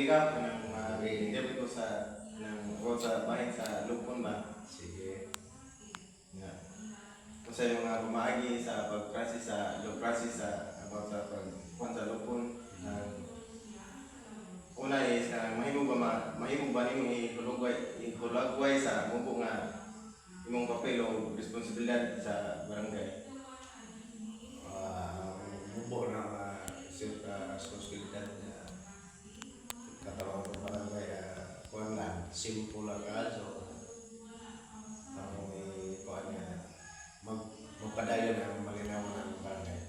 pili ka ng interview ko sa sa bahin sa Lupon ba? Sige. Yeah. Kasi yung mga pumagi sa pag-process sa low process sa about sa pag sa Lupon. Una is mahimo ba nimo ihulagway sa mubo nga imong papel o responsibilidad sa barangay? Mubo na responsibilidad na katawan ko para kuan lang, simple lang so ako may kuan nga magpadayon ang malinaw ng barangay.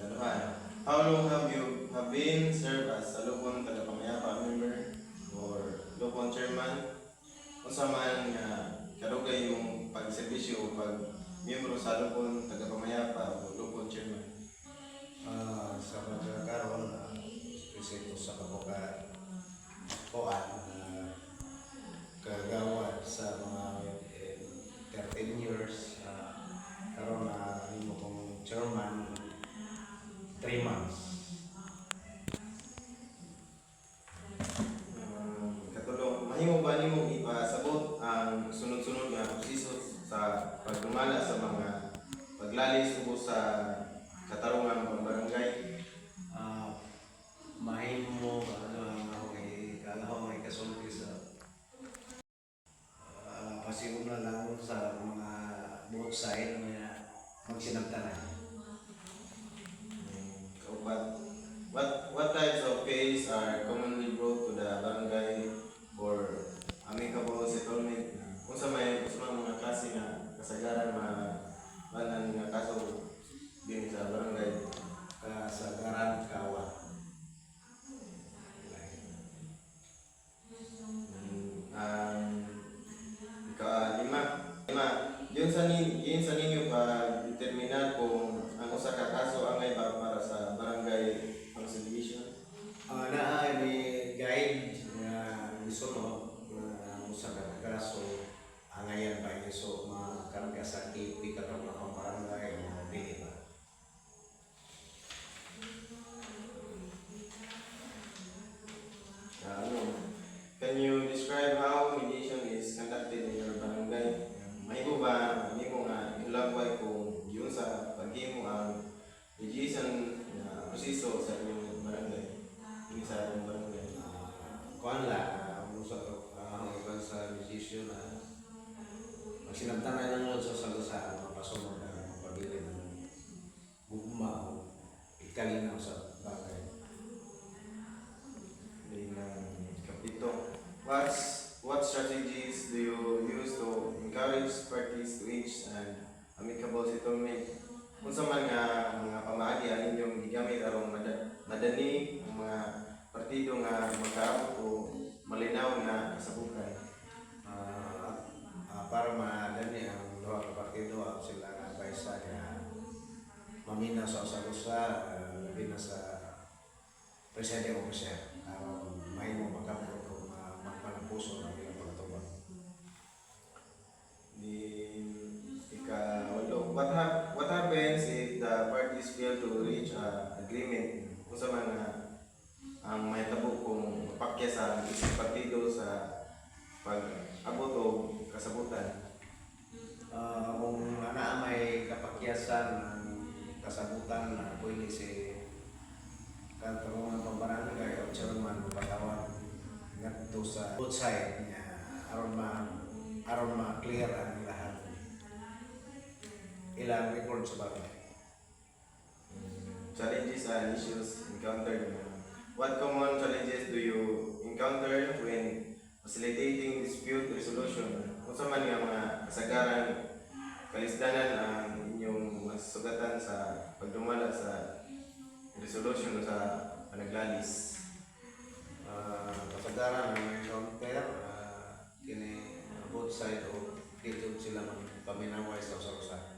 Ano ba? How long have you been served as a Lupon tagapamayapa member or Lupon chairman? Kung sa man kadugay yung pagserbisyo o pag-miyembro sa Lupon tagapamayapa o Lupon chairman? Sa pagkakaroon presento sa kabuka kuan kagawad sa mga 13 years karon na imo kong chairman 3 months. Katulong, mahimo ba nimo ipasabot ang sunod-sunod nga proseso sa pagdumala sa mga paglalis ubos sa katarungan ng barangay? Mahimo ako may kasulti sa pasiuna lang sa mga both side na magsinagtanan. What types of case are commonly brought to the barangay for amicable settlement? Kung sa mga klase nga kasagaran banan nga kaso din sa barangay? Kasagaran kawa. Yun sa ninyo determinar kung ang usa ka kaso angay ba para sa barangay conciliation? Naa ni guide nga isunod na usa ka kaso angayan ba so makarga sa KP katong akong barangay o dili ba? Can you describe how mediation is conducted in your barangay? Mahimo ba nimo nga ilagway kung yun sa paghimo ang mediation proseso sa inyong barangay? Ini sa inyong barangay. Kuan la usa ang iban sa musician na magsinagtanan lang sa salusa mapasunod ang pabili ng gugma o ikalinaw sa bagay. Kapito, what strategies do you use to encourage parties to reach an amicable settlement? Kung sa mga pamaagi ang inyong gigamit arong madani ang mga partido nga magkaabot o malinaw na kasabukan? Para madani ang duha ka partido sila nga baysa nga mamina sa usa-usa labi na sa presidente officer aron mahimo makabot o magpanapuso ng ilang pagtubag. What happens if the parties fail to reach an agreement? Kung sa ang may tabo kung mapakya sa isang partido sa pag-abot o kasabutan? Kung may kapakyasan ng kasabutan na pwede si katarungan ng barangay o chairman patawag ngadto sa both side niya aron ma-clear ang lahat ilang record sa barangay. Challenges and issues encountered. What common challenges do you encounter when facilitating dispute resolution? Kung sa man nga mga kasagaran, kalisdanan ang inyong masugatan sa pagdumala sa resolution sa panaglalis? Kasagaran ang encounter kini both side o dito sila magpaminaway sa usa-usa.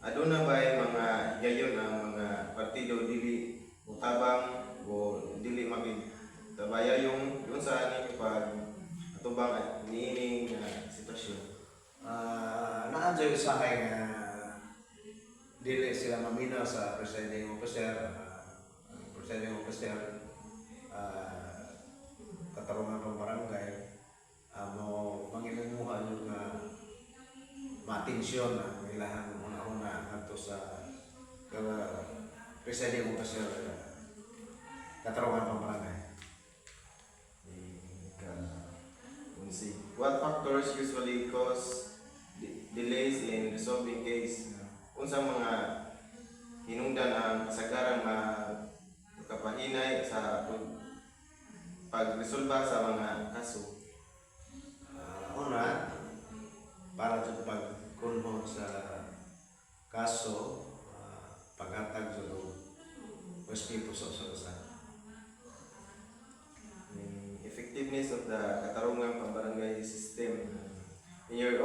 Aduna ba mga gayon ang mga partido dili utabang o dili makita yung sa aning pag atubang niining sitwasyon? Naanjoy usahay nga dili sila mamina sa presiding officer, ang presiding officer, katarungan ng barangay, mo manginunguhan yung matensyon ang ilahan una-una ato sa presiding officer, katarungan ng barangay. What factors usually cause delays in resolving case? Unsang mga hinungdan ang kasagarang makapahinay sa pagresolba sa mga kaso? Una, para sa pagkunhon sa kaso, paghatag sa respeto sa usa-usa. Effectiveness of the katarungang pambarangay system. In your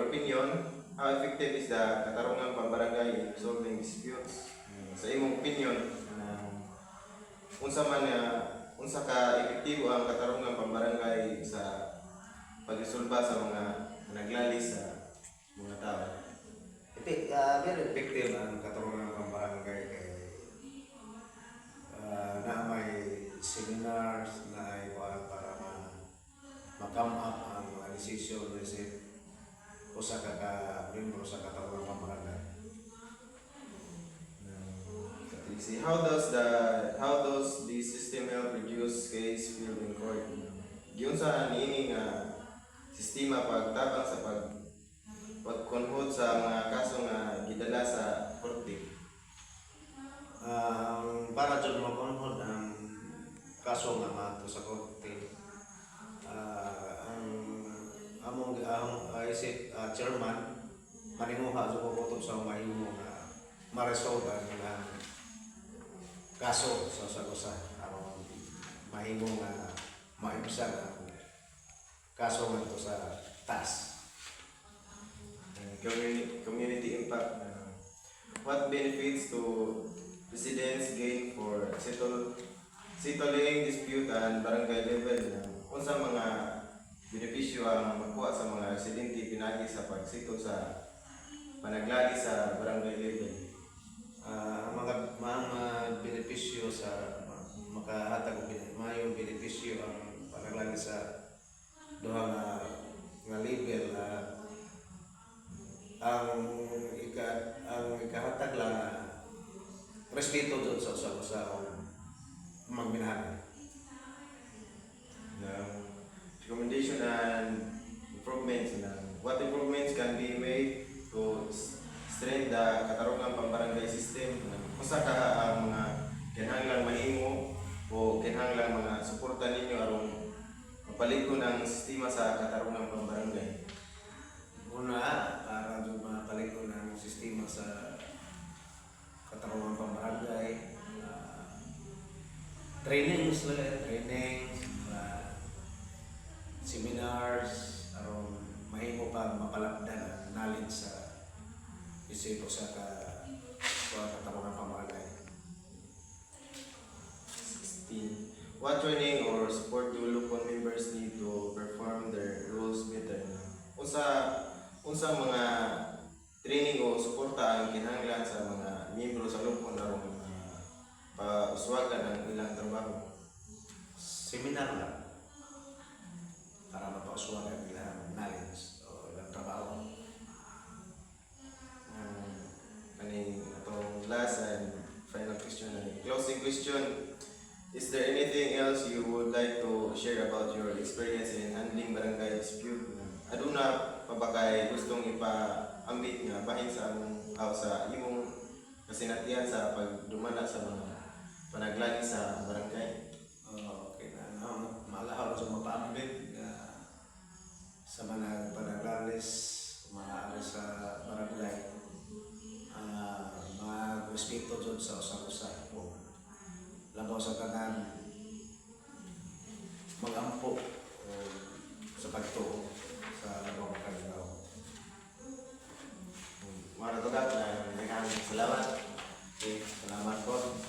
opinion, how effective is the katarungang pambarangay in resolving disputes? Sa imong opinion, unsa ka epektibo ang katarungang pambarangay sa pagresolba sa mga naglalis sa mga tao? Very effective ang katarungan ng barangay kay na may seminars na ay para ma-come up ang mga decision receive usa ka membro sa katarungan ng barangay. How does this system help reduce case field in court? Giunsa niini nga sistema pagtabang sa pagkonhod sa mga kaso nga gidala sa korte? Para jud makonhod ang kaso nga mato sa korte, ang among isip chairman maninguha sa kutob sa mahimo nga ma-resolve ang ilang kaso sa usa-usa aron mahimo nga maibsan ang kaso ngadto sa taas. Community impact. What benefits to residents gain for settling dispute and barangay level? Unsa mga benepisyo ang makuha sa mga residente pinagi sa pagsettle sa panaglagi sa barangay level? Mga benepisyo sa makahatag mayong benepisyo ang panaglagi sa duha nga level. Ang ikahatag lang respeto doon sa usa-usa o magminahan. Recommendation and improvements. What improvements can be made to strengthen the katarungang pambarangay system? Usa ka ang mga kinahanglang mahimo o kinahanglang mga suporta ninyo aron mapalit ko ng sistema sa katarungang pambarangay? Una, para doon mapalit ko ng sistema sa katarungang pambarangay, trainings, seminars, aron mahimo pa mapalapdan ang knowledge sa isip sa katarungang pambarangay. 16. What training or support do Lupon members need to perform their roles better? Unsa mga training o suporta ang kinahanglan sa mga miyembro sa Lupon aron pauswagan ang ilang trabaho? Seminar lang para mapauswagan ilang knowledge o ilang trabaho. Itong last and final question, closing question. Is there anything else you would like to share about your experience in handling barangay dispute? Aduna pa ba kay gustong ipa-ambit nga bahin sa sa imong kasinatian sa pagdumala sa mga panaglagi sa barangay? Okay na, malahaw sa mapaambit sa mga panaglalis, mga sa barangay, mga respeto dyan sa usa-usa. Labaw sa tanan, mag-ampo sa pagtuo sa labaw ng kanilaw. Mga natugat na salamat. Okay, salamat po.